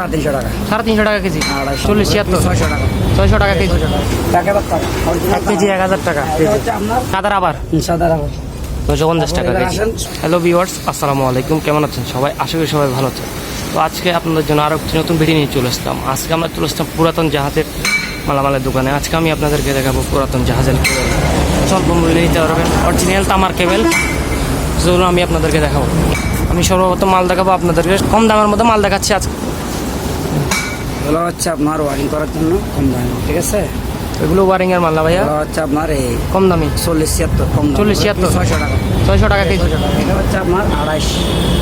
350 টাকা। 350 টাকা কেজি। 40 76 600 টাকা। 600 টাকা কেজি। 1000 টাকা। 1 কেজি 1000 টাকা এটা হচ্ছে আপনার সাদা রাবার সাদা রাবার। 950 টাকা কেজি। হ্যালো ভিউয়ার্স, আসসালামু আলাইকুম। কেমন আছেন সবাই? আশা করি সবাই ভালো আছেন। তো আজকে আপনাদের জন্য আরও একটি নতুন ভিডিও নিয়ে চলে আসলাম। আজকে আমরা চলে আসলাম পুরাতন জাহাজের মালামালের দোকানে। আজকে আমি আপনাদেরকে দেখাবো পুরাতন জাহাজের কেবেল। স্বল্প মূল্যে নিতে পারবেন অরিজিনাল তামার কেবেল, যেগুলো আমি আপনাদেরকে দেখাবো। আমি সর্বপ্রথম মাল দেখাবো আপনাদেরকে, কম দামের মধ্যে মাল দেখাচ্ছি আজকে। এগুলো হচ্ছে আপনার ওয়ারিং করার জন্য কম দামে, ঠিক আছে? এগুলো ওয়ারিংয়ের মাল না ভাইয়া, এগুলো হচ্ছে আপনার এই কম দামি 40 76 কম দাম। 40 76 600 টাকা। 600 টাকা কেজি। এটা হচ্ছে আপনার 250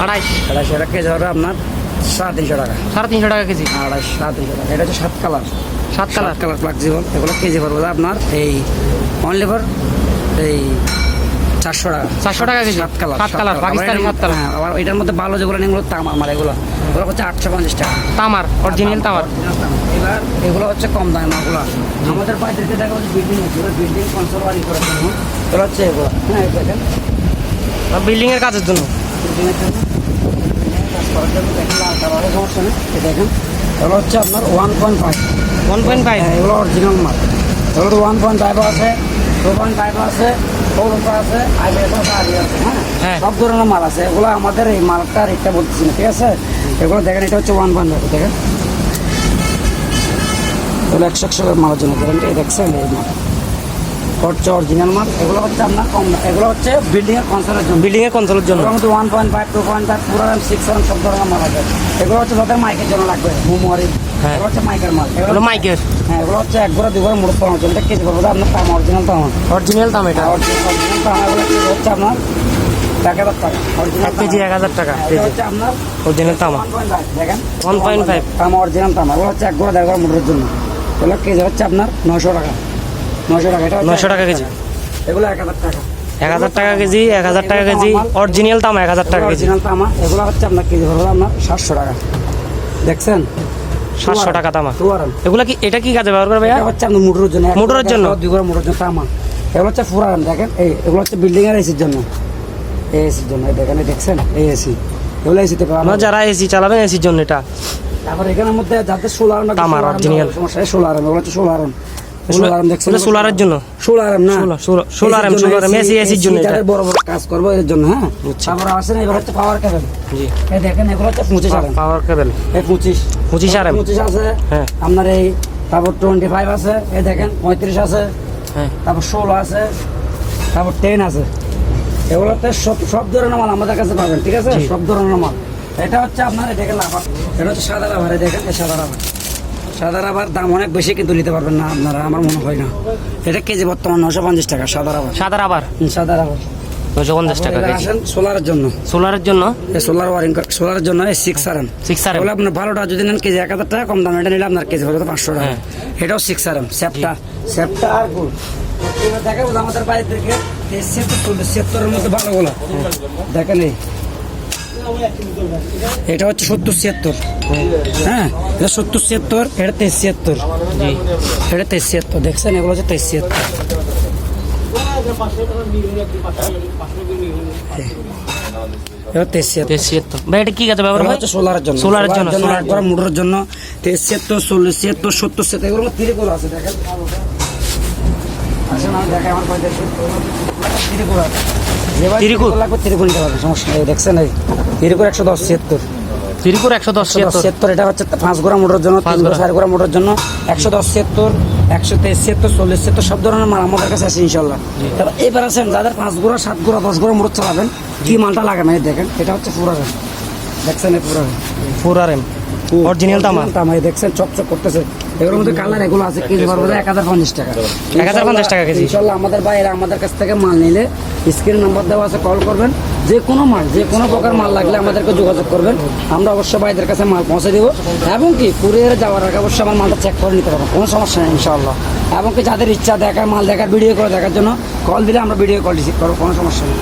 250 টাকা কেজি হবে আপনার 350 টাকা। 350 টাকা কেজি। 250 350 টাকা। এটা হচ্ছে 7 কালার 7 কালার ফ্লেক্সিবল। এগুলো কেজি পড়বে আপনার এই অনলি ফর এই 400 টাকা। 400 টাকা KG. 7 colour 7 colour Pakistani 7 colour. হ্যাঁ, আবার এটার মধ্যে ভালো যেগুলো এগুলো তামার মাল। এগুলো হচ্ছে 850 টাকা তামার, অরিজিনাল তামার। এবার এগুলো হচ্ছে কম দামের মালগুলো। আমাদের বাইরেকে দেখা হচ্ছে বিল্ডিং আছে, বিল্ডিং কনসার্ভারি করার জন্য এগুলো হচ্ছে এগুলো। হ্যাঁ, এই দেখেন বিল্ডিং এর কাজের জন্য, বিল্ডিংয়ের জন্য কাজ করার জন্য দেখেন লাল কালারের সমস্যা নেই। এই দেখেন এগুলো হচ্ছে আপনার 1.5 1.5। এগুলো অরিজিনাল মাল। এগুলো 1.5 আছে, 2.5 আছে, 4 আছে, আইবিএস আছে, আরি আছে। হ্যাঁ, হ্যাঁ। সব ধরনের মাল আছে। এগুলো আমাদের এই মালটা রেটটা বলতেছি না, ঠিক আছে? এগুলো দেখেন, এটা হচ্ছে 1.5 দেখেন। এগুলো 100 মালের জন্য গ্যারান্টি। দেখছেন এই মাল হচ্ছে অরিজিনাল মাল। এগুলো হচ্ছে আপনার কম দাম। এগুলো হচ্ছে বিল্ডিংয়ের কনসার্টের জন্য, বিল্ডিং এর কনসোলের জন্য। এগুলোর মধ্যে 1.5 2.5 4 6 সব ধরনের মাল আছে। এগুলো হচ্ছে যাদের মাইকের জন্য লাগবে, মোমোয়ারি। হ্যাঁ। এগুলো হচ্ছে মাইকের মাল। এগুলো মাইকের। হ্যাঁ, এগুলো হচ্ছে 1 ঘোড়া 2 ঘোড়া মোড় পাওয়ার জন্য কেজি পড়বে আপনার তামা, অরিজিনাল তামা। অরিজিনাল দাম এটা। অরিজিনাল তামা এগুলো হচ্ছে আপনার 1000 টাকা। 1 কেজি 1000 টাকা এটা কেজি। হচ্ছে আপনার অরিজিনাল তামা 1.5 দেখেন 1.5 তামা, অরিজিনাল তামা। এগুলো হচ্ছে 1 ঘোড়া 1.5 ঘোড়া মোটরের জন্য। এগুলো কেজি হচ্ছে আপনার 900 টাকা। 900 টাকা। এটা 900 টাকা কেজি। এগুলো 1000 টাকা। 1000 টাকা কেজি। 1000 টাকা কেজি অরিজিনাল তামা 1000 টাকা কেজি। অরিজিনাল তামা এগুলো হচ্ছে আপনার কেজি পড়বে আপনার 700 টাকা। দেখছেন 700 টাকা তামা। ফুয়ারান। এগুলা কি, এটা কি কাজে ব্যবহার করে ভাইয়া? এটা হচ্ছে আপনার মোটরের জন্য, মোটরের জন্য? 2 ঘোড়া মোটরের জন্য তামা। এগুলো হচ্ছে ফুরান। দেখেন এগুলো হচ্ছে বিল্ডিং এর এসির জন্য। এই এসির জন্য দেখেন, দেখছেন এই এসি। এগুলো এসিতে আমরা যারা এসি চালাবেন এসির জন্য এটা। তারপর এখানের মধ্যে যাদের সোলার না তামার অরিজিনাল সমস্যা, সোলার এগুলো হচ্ছে সোলার দেখছেন। এগুলো সোলারের জন্য। সোলার না সোলার এসি এসির জন্য এটা। যাদের বড় বড় কাজ করবো এর জন্য। হ্যাঁ, তারপর আছে না এবার হচ্ছে পাওয়ার কেবল। জি, এই দেখেন এগুলো হচ্ছে 25 আরএম পাওয়ার কেবল। এই 25 আরএম 25 আছে। হ্যাঁ। আপনার এই তারপর 25 আছে। এই দেখেন 35 আছে। হ্যাঁ। তারপর 16 আছে। তারপর 10 আছে। এগুলোতে সব ধরনের মাল আমাদের কাছে পাবেন, ঠিক আছে? সব ধরনের মাল। এটা হচ্ছে আপনার দেখেন লাভার। এটা হচ্ছে সাদা রাবার। দেখেন এই সাদা রাবার। সাদা রাবার দাম অনেক বেশি, কিন্তু নিতে পারবেন না আপনারা, আমার মনে হয় না। এটা কেজি বর্তমান 950 টাকা সাদা রাবার। সাদা রাবার সাদা রাবার 950 টাকা কেজি। আসেন সোলারের জন্য। সোলারের জন্য এই সোলার ওয়ারিং সোলারের জন্য এই 6 আরএম। 6 আরএম। এগুলো আপনার ভালোটা যদি নেন কেজি 1000 টাকা কম দাম। এটা নিলে আপনার কেজি হবে 500 টাকা। হ্যাঁ। এটাও 6 আরএম। সেপটা আর গুল দেখাবো আমাদের বাইরে থেকে। 70 মধ্যে ভালোগুলো দেখেন। এটা হচ্ছে 70 76। হ্যাঁ, এটা 70 76। এটা 73 76। জি, এটা 73 76 দেখছেন। এগুলো হচ্ছে 73 76। এটা 73 73 ভাই, এটা কি কাজে ব্যবহার হয়? হচ্ছে সোলারের জন্য। সোলারের জন্য। একবার মোটরের জন্য 73 40 76 70 76। এগুলো তিরিকুল আছে দেখেন। আসেন আমি দেখাই আমার কয় দেখি। তিরিকুল আছে। তিরিকুল লাগবে তিরিকুল নিতে পারবেন, সমস্যা নেই। দেখছেন এই তিরিকুল 110 76। তিরিকুর 110 76। এটা হচ্ছে 5 ঘোড়া মোটরের জন্য, 3 ঘোড়া 4 ঘোড়া মোটরের জন্য 110 76 123 76 40 76 সব ধরনের মাল আমাদের কাছে আছে ইনশাল্লাহ। তারপর এবার আছেন যাদের 5 ঘোড়া 7 ঘোড়া 10 ঘোড়া মোটর চালাবেন, কি মালটা লাগে না দেখেন। এটা হচ্ছে ফুরারেন। দেখছেন এই ফুরারেন 4 আরএম অরিজিনাল তামা। দেখছেন চকচক করতেছে। এগুলোর মধ্যে কালার এগুলো আছে। কেজি পড়বে 1050 টাকা। 1050 টাকা কেজি। ইনশাল্লাহ আমাদের বাইরে আমাদের কাছ থেকে মাল নিলে স্ক্রিন নাম্বার দেওয়া আছে, কল করবেন। যে কোনো মাল, যে কোনো প্রকার মাল লাগলে আমাদেরকে যোগাযোগ করবেন। আমরা অবশ্যই বাইরের কাছে মাল পৌঁছে দেবো। এবং কি কুরিয়ারে যাওয়ার আগে অবশ্যই আমার মালটা চেক করে নিতে পারবো, কোনো সমস্যা নেই ইনশাআল্লাহ। এবং কি যাদের ইচ্ছা দেখার মাল দেখার ভিডিও করে দেখার জন্য কল দিলে আমরা ভিডিও কল রিসিভ করবো, কোনো সমস্যা নেই।